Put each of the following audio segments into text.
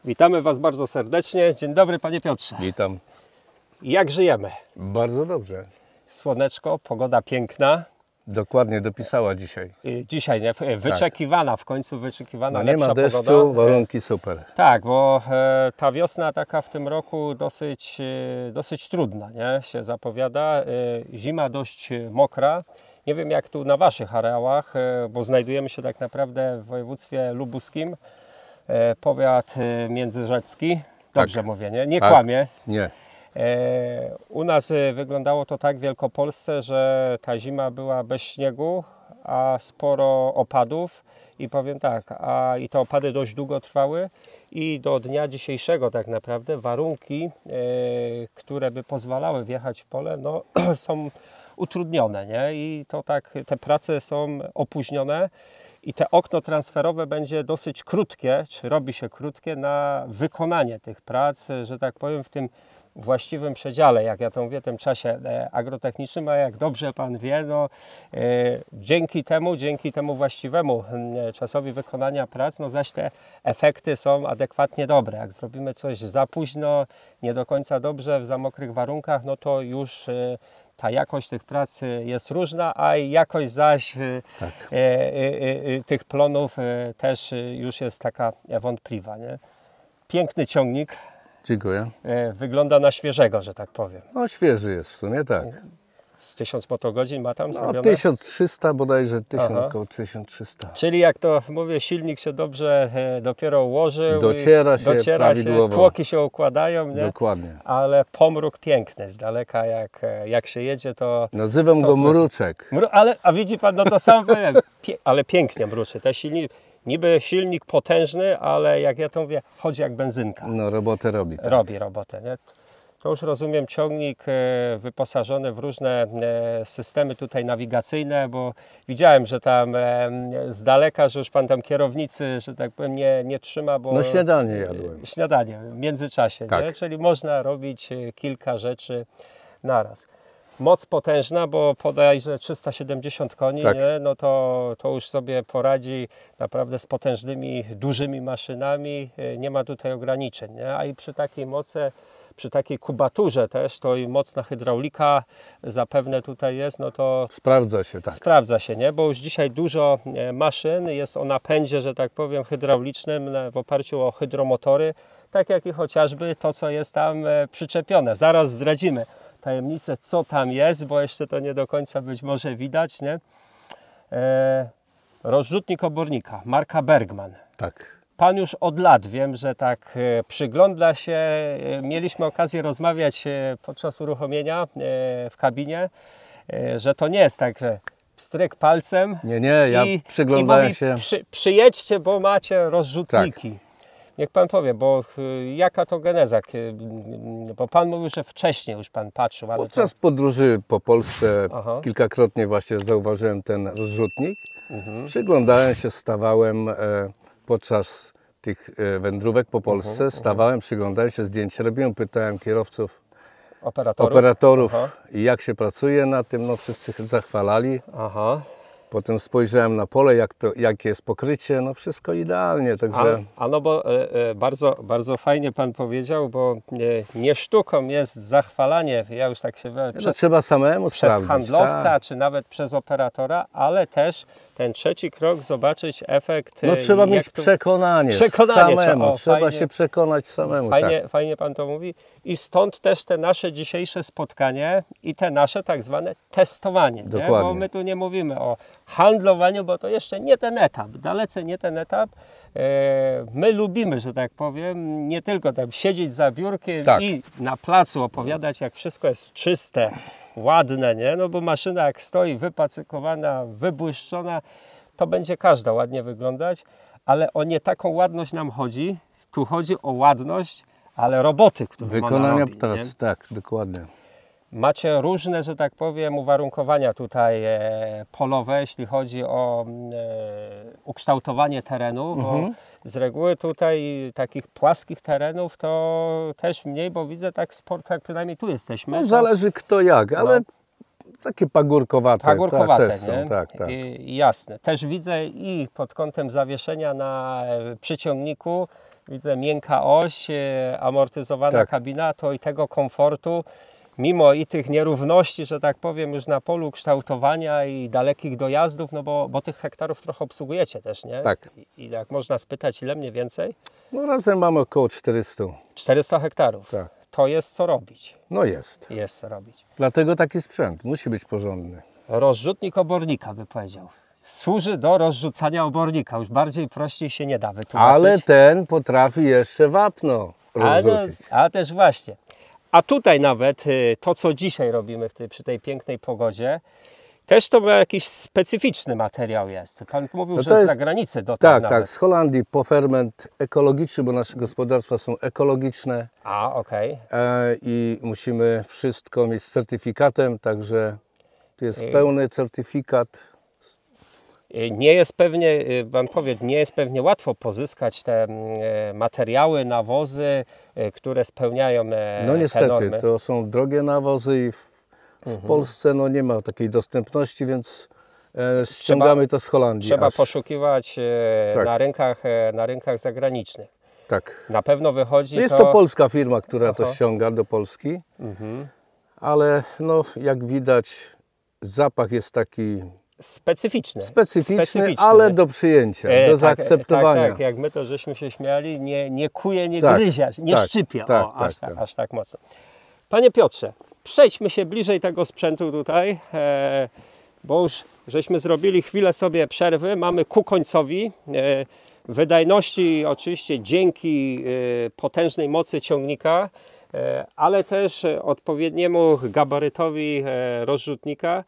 Witamy Was bardzo serdecznie. Dzień dobry, Panie Piotrze. Witam. Jak żyjemy? Bardzo dobrze. Słoneczko, pogoda piękna. Dokładnie dopisała dzisiaj. Dzisiaj nie? Wyczekiwana, w końcu wyczekiwana No nie lepsza ma deszczu, pogoda. warunki super. Tak, bo ta wiosna taka w tym roku dosyć trudna, nie? Się zapowiada. Zima dość mokra. Nie wiem jak tu na Waszych areałach, bo znajdujemy się tak naprawdę w województwie lubuskim. Powiat międzyrzecki. Dobrze Tak. mówię, nie? Nie Tak. kłamię. Nie. U nas wyglądało to tak w Wielkopolsce, że ta zima była bez śniegu, a sporo opadów i powiem tak, i te opady dość długo trwały i do dnia dzisiejszego tak naprawdę warunki, które by pozwalały wjechać w pole, no, są utrudnione, nie? I to tak, te prace są opóźnione i te okno transferowe będzie dosyć krótkie, czy robi się krótkie na wykonanie tych prac, że tak powiem w tym właściwym przedziale, jak ja to mówię, tym czasie agrotechnicznym, a jak dobrze Pan wie, no, dzięki temu właściwemu czasowi wykonania prac, no zaś te efekty są adekwatnie dobre. Jak zrobimy coś za późno, nie do końca dobrze, w za mokrych warunkach, no to już ta jakość tych prac jest różna, a jakość zaś tych plonów też już jest taka wątpliwa, nie? Piękny ciągnik. Dziękuję. Wygląda na świeżego, że tak powiem. No świeży jest w sumie, tak. Z 1000 motogodzin ma tam No zrobione? 1300 bodajże, Aha. około 1300. Czyli jak to mówię, silnik się dobrze dopiero ułożył. Dociera się prawidłowo. Tłoki się układają, nie? Dokładnie. Ale pomruk piękny, z daleka jak się jedzie, to... Nazywam go mruczek. A widzi Pan, no to sam powiem, ale pięknie mruczy. Te silnik, niby silnik potężny, ale jak ja to mówię, chodzi jak benzynka. No robotę robi. Tak. Robi robotę, nie? To już rozumiem ciągnik wyposażony w różne systemy tutaj nawigacyjne, bo widziałem, że tam z daleka, że już Pan tam kierownicy, że tak powiem, nie trzyma, bo... No śniadanie jadłem. Śniadanie w międzyczasie, Tak. nie? Czyli można robić kilka rzeczy naraz. Moc potężna, bo bodajże 370 koni, Tak. nie? No to już sobie poradzi naprawdę z potężnymi, dużymi maszynami. Nie ma tutaj ograniczeń, nie? A i przy takiej mocy, przy takiej kubaturze też, to i mocna hydraulika zapewne tutaj jest, no to Sprawdza się, tak. sprawdza się, nie? Bo już dzisiaj dużo maszyn jest o napędzie, że tak powiem, hydraulicznym w oparciu o hydromotory, tak jak i chociażby to, co jest tam przyczepione. Zaraz zdradzimy tajemnicę, co tam jest, bo jeszcze to nie do końca być może widać, nie? Rozrzutnik obornika, marka Bergman. Tak. Pan już od lat, wiem, że tak przygląda się, mieliśmy okazję rozmawiać podczas uruchomienia w kabinie, że to nie jest tak, że pstryk palcem Nie, ja przyglądałem mówi, się. Przyjedźcie, bo macie rozrzutniki. Tak. Niech Pan powie, bo jaka to geneza? Bo Pan mówił, że wcześniej już Pan patrzył. Ale Podczas podróży po Polsce Aha. kilkakrotnie właśnie zauważyłem ten rozrzutnik. Przyglądałem się, stawałem podczas tych wędrówek po Polsce, stawałem, przyglądałem się, zdjęcia robiłem, pytałem kierowców, operatorów Aha. i jak się pracuje na tym, no wszyscy zachwalali. Aha. Potem spojrzałem na pole, jakie jest pokrycie, no wszystko idealnie, także... No bo bardzo fajnie Pan powiedział, bo nie sztuką jest zachwalanie, ja już tak się No, trzeba samemu przez sprawdzić. handlowca, tak. czy nawet przez operatora, ale też ten trzeci krok, zobaczyć efekt. No trzeba mieć jak to- przekonanie Przekonanie samemu, trzeba fajnie. się przekonać samemu. Fajnie Pan to mówi i stąd też te nasze dzisiejsze spotkanie i te nasze tak zwane testowanie, nie? Dokładnie. Bo my tu nie mówimy o handlowaniu, bo to jeszcze nie ten etap, dalece nie ten etap. My lubimy, że tak powiem, nie tylko tam siedzieć za biurkiem Tak. i na placu opowiadać, jak wszystko jest czyste, ładne, nie? No bo maszyna jak stoi wypacykowana, wybłyszczona, to będzie każda ładnie wyglądać, ale o nie taką ładność nam chodzi. Tu chodzi o ładność, ale roboty, które Wykonania ona robi, pracy, nie? tak, dokładnie. Macie różne, że tak powiem, uwarunkowania tutaj polowe, jeśli chodzi o ukształtowanie terenu, bo z reguły tutaj takich płaskich terenów to też mniej, bo widzę tak sport, tak przynajmniej tu jesteśmy. No, zależy kto jak, ale takie pagórkowate, Pagórkowate, też są, nie? tak. Jasne. Też widzę i pod kątem zawieszenia na przyciągniku widzę miękka oś, amortyzowana Tak. kabina, to i tego komfortu, mimo i tych nierówności, że tak powiem, już na polu kształtowania i dalekich dojazdów, no bo tych hektarów trochę obsługujecie też, nie? Tak. I jak można spytać, ile mniej więcej? No razem mamy około 400. 400 hektarów. Tak. To jest co robić. No jest. Jest co robić. Dlatego taki sprzęt musi być porządny. Rozrzutnik obornika, by powiedział. Służy do rozrzucania obornika. Już bardziej prościej się nie da wytłumaczyć. Ale ten potrafi jeszcze wapno rozrzucić. A też właśnie. A tutaj nawet to, co dzisiaj robimy przy tej pięknej pogodzie, też to ma jakiś specyficzny materiał jest. Pan mówił, No że to z jest- zagranicy dotarł Tak, nawet. tak, z Holandii poferment ekologiczny, bo nasze gospodarstwa są ekologiczne A, okej. i musimy wszystko mieć z certyfikatem, także tu jest pełny certyfikat. Nie jest pewnie, pan powie, nie jest pewnie łatwo pozyskać te materiały, nawozy, które spełniają No te niestety, normy. to są drogie nawozy i w Polsce no, nie ma takiej dostępności, więc ściągamy to z Holandii. Trzeba aż. poszukiwać Tak. na rynkach zagranicznych. Tak. Na pewno wychodzi No jest to polska firma, która to Aha. ściąga do Polski, ale no, jak widać zapach jest taki specyficzny. specyficzny, ale do przyjęcia, do zaakceptowania. Tak, jak my to żeśmy się śmiali, nie kuje, nie Tak, gryzie, nie tak, szczypie, tak, o, tak, aż tak mocno. Panie Piotrze, przejdźmy się bliżej tego sprzętu tutaj, bo już żeśmy zrobili chwilę sobie przerwy, mamy ku końcowi. Wydajności oczywiście dzięki potężnej mocy ciągnika, ale też odpowiedniemu gabarytowi rozrzutnika.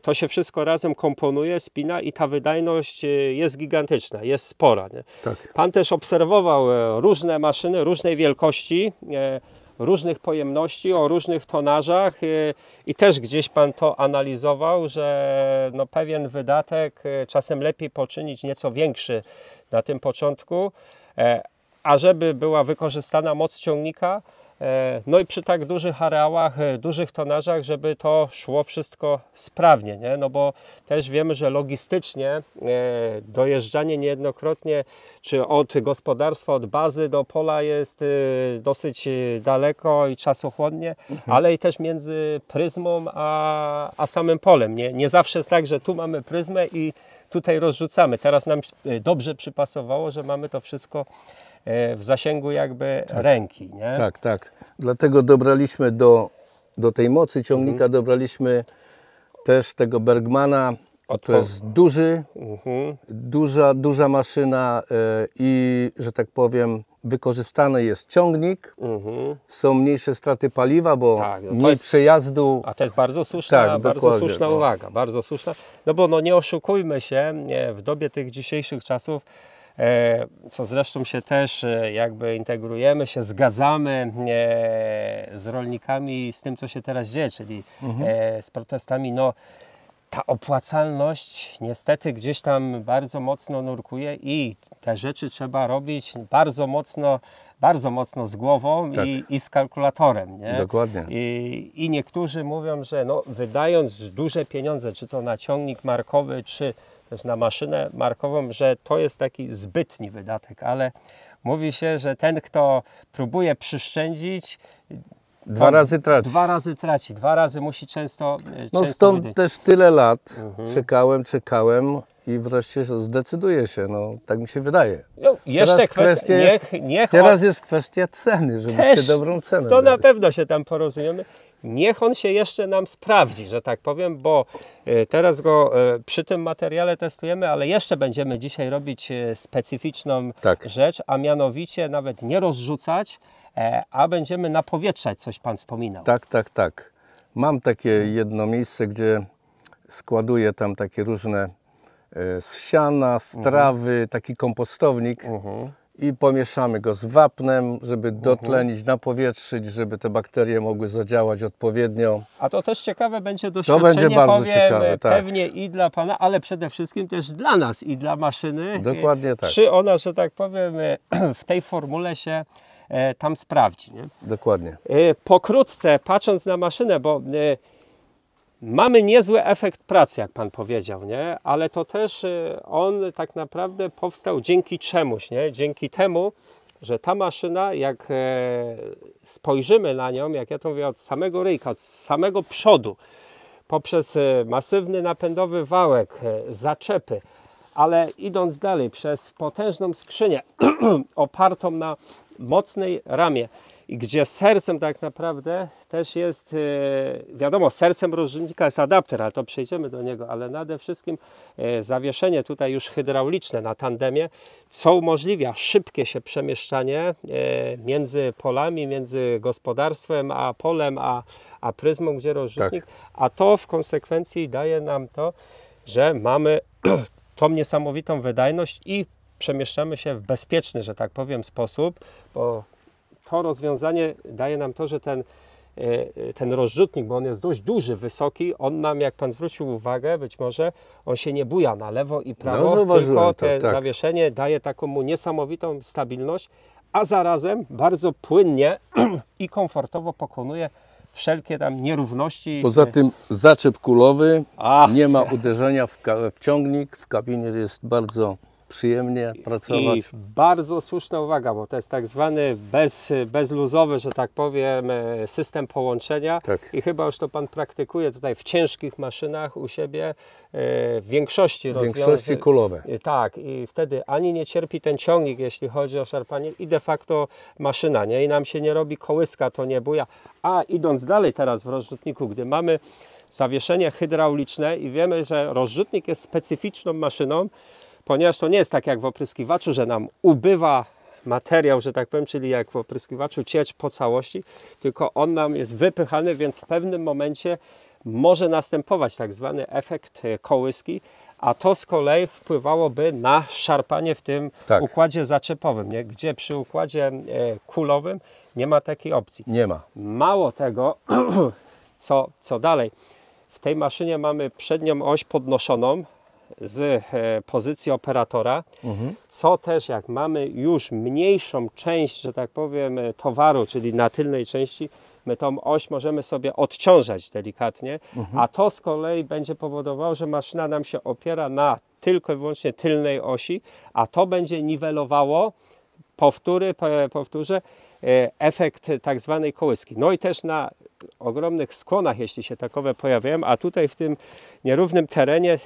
To się wszystko razem komponuje, spina i ta wydajność jest gigantyczna, jest spora. Nie? Tak. Pan też obserwował różne maszyny, różnej wielkości, różnych pojemności, o różnych tonażach i też gdzieś Pan to analizował, że no pewien wydatek czasem lepiej poczynić nieco większy na tym początku, a żeby była wykorzystana moc ciągnika, no i przy tak dużych areałach, dużych tonażach, żeby to szło wszystko sprawnie, nie? No bo też wiemy, że logistycznie dojeżdżanie niejednokrotnie, czy od gospodarstwa, od bazy do pola jest dosyć daleko i czasochłonnie, ale i też między pryzmą a samym polem. Nie zawsze jest tak, że tu mamy pryzmę i tutaj rozrzucamy. Teraz nam dobrze przypasowało, że mamy to wszystko w zasięgu jakby ręki, nie? Tak, tak. Dlatego dobraliśmy do tej mocy ciągnika, dobraliśmy też tego Bergmana. To jest duża maszyna i, że tak powiem, wykorzystany jest ciągnik. Są mniejsze straty paliwa, bo Tak, no to mniej jest- przejazdu. A to jest bardzo słuszna, Tak, bardzo dokładnie, słuszna no. uwaga, bardzo słuszna. No bo no nie oszukujmy się, w dobie tych dzisiejszych czasów, co zresztą się też jakby integrujemy, się zgadzamy z rolnikami, z tym, co się teraz dzieje, czyli z protestami, no ta opłacalność niestety gdzieś tam bardzo mocno nurkuje i te rzeczy trzeba robić bardzo mocno z głową Tak. i z kalkulatorem. Nie? Dokładnie. I niektórzy mówią, że no, wydając duże pieniądze, czy to na ciągnik markowy, czy też na maszynę markową, że to jest taki zbytni wydatek, ale mówi się, że ten, kto próbuje przyszczędzić, Dwa razy traci. dwa razy musi często No stąd też tyle lat czekałem i wreszcie zdecyduję się, no tak mi się wydaje. No, jeszcze Teraz kwestia, kwestia niech jest kwestia ceny, żebyście też, dobrą cenę to na dali. pewno się tam porozumiemy. Niech on się jeszcze nam sprawdzi, że tak powiem, bo teraz go przy tym materiale testujemy, ale jeszcze będziemy dzisiaj robić specyficzną Tak. rzecz, a mianowicie nawet nie rozrzucać, a będziemy napowietrzać, coś Pan wspominał. Tak. Mam takie jedno miejsce, gdzie składuję tam takie różne z siana, z trawy, taki kompostownik i pomieszamy go z wapnem, żeby dotlenić, napowietrzyć, żeby te bakterie mogły zadziałać odpowiednio. A to też ciekawe będzie doświadczenie, będzie bardzo powiem, ciekawe, tak. pewnie i dla Pana, ale przede wszystkim też dla nas i dla maszyny. Dokładnie tak. Czy ona, że tak powiem, w tej formule się tam sprawdzi. Nie? Dokładnie. Pokrótce, patrząc na maszynę, bo mamy niezły efekt pracy, jak Pan powiedział, nie? Ale to też on tak naprawdę powstał dzięki czemuś, nie? Dzięki temu, że ta maszyna, jak spojrzymy na nią, jak ja to mówię, od samego ryjka, od samego przodu, poprzez masywny napędowy wałek, zaczepy, ale idąc dalej, przez potężną skrzynię opartą na mocnej ramie, i gdzie sercem tak naprawdę też jest, wiadomo, sercem rozrzutnika jest adapter, ale to przejdziemy do niego, ale nade wszystkim zawieszenie tutaj już hydrauliczne na tandemie, co umożliwia szybkie się przemieszczanie między polami, między gospodarstwem a polem, a pryzmą, gdzie rozrzutnik, a to w konsekwencji daje nam to, że mamy tą niesamowitą wydajność i przemieszczamy się w bezpieczny, że tak powiem, sposób, bo to rozwiązanie daje nam to, że ten rozrzutnik, bo on jest dość duży, wysoki, on nam, jak Pan zwrócił uwagę, być może on się nie buja na lewo i prawo, tylko to zawieszenie daje taką mu niesamowitą stabilność, a zarazem bardzo płynnie i komfortowo pokonuje wszelkie tam nierówności. Poza tym zaczep kulowy, nie ma uderzenia w ciągnik, w kabinie jest bardzo przyjemnie pracować. I bardzo słuszna uwaga, bo to jest tak zwany bezluzowy, że tak powiem, system połączenia. I chyba już to Pan praktykuje tutaj w ciężkich maszynach u siebie, w większości kulowe. Tak, i wtedy ani nie cierpi ten ciągnik, jeśli chodzi o szarpanie, i de facto maszyna, nie? I nam się nie robi kołyska, to nie buja. A idąc dalej teraz w rozrzutniku, gdy mamy zawieszenie hydrauliczne i wiemy, że rozrzutnik jest specyficzną maszyną, ponieważ to nie jest tak jak w opryskiwaczu, że nam ubywa materiał, że tak powiem, czyli jak w opryskiwaczu ciecz po całości, tylko on nam jest wypychany, więc w pewnym momencie może następować tak zwany efekt kołyski, a to z kolei wpływałoby na szarpanie w tym układzie zaczepowym, nie? Gdzie przy układzie kulowym nie ma takiej opcji. Nie ma. Mało tego, co dalej? W tej maszynie mamy przednią oś podnoszoną z pozycji operatora, co też jak mamy już mniejszą część, że tak powiem, towaru, czyli na tylnej części, my tą oś możemy sobie odciążać delikatnie, a to z kolei będzie powodowało, że maszyna nam się opiera na tylko i wyłącznie tylnej osi, a to będzie niwelowało, powtórzę, efekt tak zwanej kołyski. No i też na ogromnych skłonach, jeśli się takowe pojawiają, a tutaj w tym nierównym terenie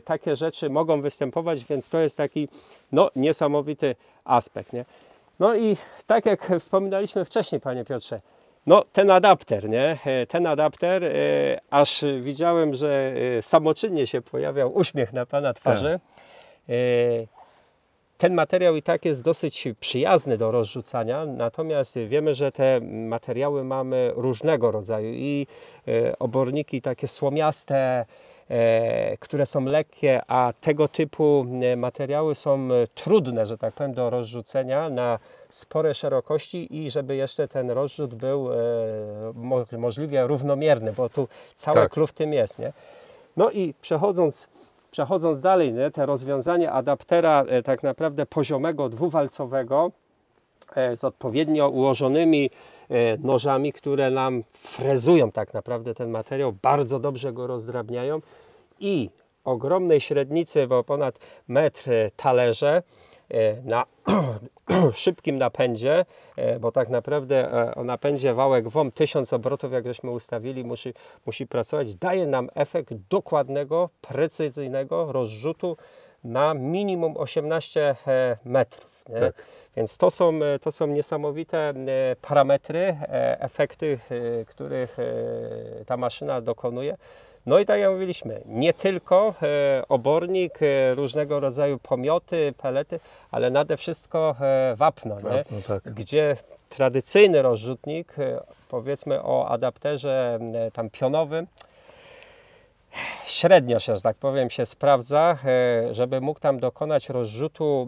takie rzeczy mogą występować, więc to jest taki niesamowity aspekt, nie? No i tak jak wspominaliśmy wcześniej, Panie Piotrze, ten adapter, nie? Ten adapter, aż widziałem, że samoczynnie się pojawiał uśmiech na Pana twarzy. Ten materiał i tak jest dosyć przyjazny do rozrzucania, natomiast wiemy, że te materiały mamy różnego rodzaju i oborniki takie słomiaste, które są lekkie, a tego typu materiały są trudne, że tak powiem, do rozrzucenia na spore szerokości i żeby jeszcze ten rozrzut był możliwie równomierny, bo tu cały clue w tym jest, nie? No i przechodząc dalej, nie, te rozwiązanie adaptera tak naprawdę poziomego, dwuwalcowego z odpowiednio ułożonymi nożami, które nam frezują tak naprawdę ten materiał, bardzo dobrze go rozdrabniają i ogromnej średnicy, bo ponad metr talerze na szybkim napędzie, bo tak naprawdę o napędzie wałek WOM 1000 obrotów, jak żeśmy ustawili, musi pracować, daje nam efekt dokładnego, precyzyjnego rozrzutu na minimum 18 metrów. Nie? Więc to są niesamowite parametry, efekty, których ta maszyna dokonuje. No i tak jak mówiliśmy, nie tylko obornik, różnego rodzaju pomioty, pelety, ale nade wszystko wapno, nie? Gdzie tradycyjny rozrzutnik, powiedzmy o adapterze tam pionowym, średnio się, że tak powiem, się sprawdza, żeby mógł tam dokonać rozrzutu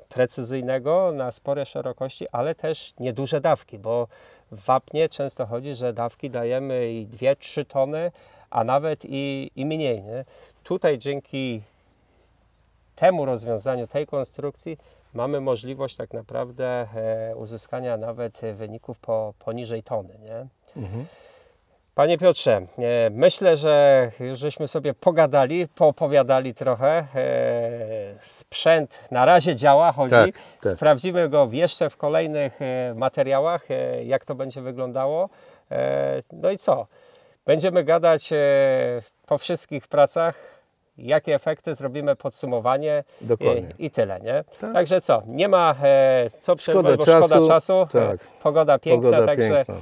precyzyjnego na spore szerokości, ale też nieduże dawki, bo w wapnie często chodzi, że dawki dajemy i 2-3 tony, a nawet i mniej. Nie? Tutaj dzięki temu rozwiązaniu, tej konstrukcji mamy możliwość tak naprawdę uzyskania nawet wyników poniżej tony. Nie? Panie Piotrze, myślę, że już żeśmy sobie pogadali, poopowiadali trochę. Sprzęt na razie działa, chodzi. Tak, tak. Sprawdzimy go jeszcze w kolejnych materiałach, jak to będzie wyglądało. No i co? Będziemy gadać po wszystkich pracach, jakie efekty, zrobimy podsumowanie Dokładnie. i tyle, nie? Tak. Także co, nie ma co przerwać, bo Szkoda szkoda czasu. tak. Pogoda piękna, Pogoda także piękna.